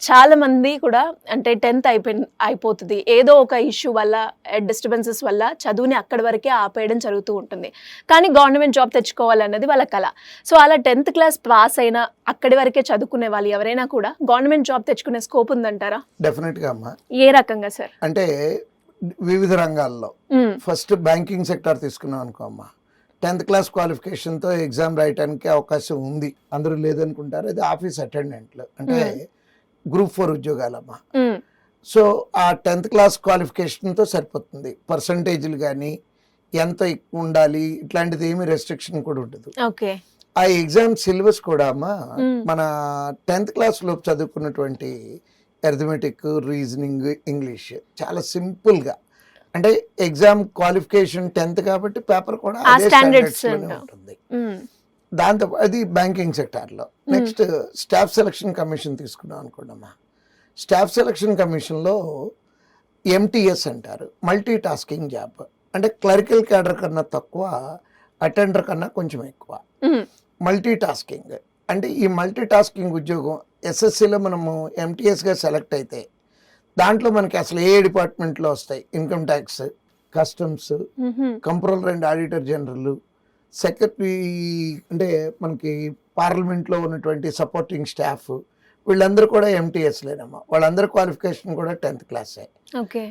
చాలా మంది కూడా అంటే 10th అయిపోతుంది. ఏదో ఒక ఇష్యూ వల్ల, డిస్టర్బెన్సెస్ వల్ల చదువుని అక్కడి వరకే ఆపేయడం జరుగుతూ ఉంటుంది. కానీ గవర్నమెంట్ జాబ్ తెచ్చుకోవాలన్నది వాళ్ళ కల. సో అలా 10th క్లాస్ పాస్ అయిన అక్కడి వరకే చదువుకునే వాళ్ళు ఎవరైనా కూడా గవర్నమెంట్ జాబ్ తెచ్చుకునే స్కోప్ ఉందంటారా? డెఫినెట్గా అమ్మా. ఏ రకంగా సార్? అంటే వివిధ రంగాల్లో ఫస్ట్ బ్యాంకింగ్ సెక్టార్ తీసుకున్నాం అనుకో అమ్మా, 10th క్లాస్ క్వాలిఫికేషన్తో ఎగ్జామ్ రాయడానికి అవకాశం ఉంది. అందరూ లేదనుకుంటారు. అది ఆఫీస్ అటెండెంట్లు అంటే గ్రూప్ 4 ఉద్యోగాలమ్మా. సో ఆ 10th క్లాస్ క్వాలిఫికేషన్తో సరిపోతుంది. పర్సంటేజ్లు కానీ ఎంత ఎక్కువ ఉండాలి ఇట్లాంటిది ఏమి రెస్ట్రిక్షన్ కూడా ఉండదు. ఓకే. ఆ ఎగ్జామ్ సిలబస్ కూడా అమ్మా మన 10th క్లాస్ లోపు చదువుకున్నటువంటి అర్థమెటిక్, రీజనింగ్, ఇంగ్లీష్ చాలా సింపుల్గా, అంటే ఎగ్జామ్ క్వాలిఫికేషన్ 10th కాబట్టి పేపర్ కూడా అదే స్టాండర్డ్స్లోనే ఉంటుంది. దాంతో అది బ్యాంకింగ్ సెక్టార్లో. నెక్స్ట్ స్టాఫ్ సెలక్షన్ కమిషన్ తీసుకున్నాం అనుకోండమ్మా. స్టాఫ్ సెలక్షన్ కమిషన్లో MTS అంటారు, మల్టీ టాస్కింగ్ జాబ్. అంటే క్లరికల్ క్యాడర్ కన్నా తక్కువ, అటెండర్ కన్నా కొంచెం ఎక్కువ. మల్టీ టాస్కింగ్ అంటే ఈ మల్టీ టాస్కింగ్ ఉద్యోగం SSCలో మనము MTSగా సెలెక్ట్ అయితే దాంట్లో మనకి అసలు ఏ డిపార్ట్మెంట్లో వస్తాయి, income tax, customs, controller and auditor general, secretary, అంటే మనకి పార్లమెంట్లో ఉన్నటువంటి సపోర్టింగ్ స్టాఫ్, వీళ్ళందరూ కూడా MTS లేనమ్మా. వాళ్ళందరి క్వాలిఫికేషన్ కూడా 10th క్లాసే. ఓకే.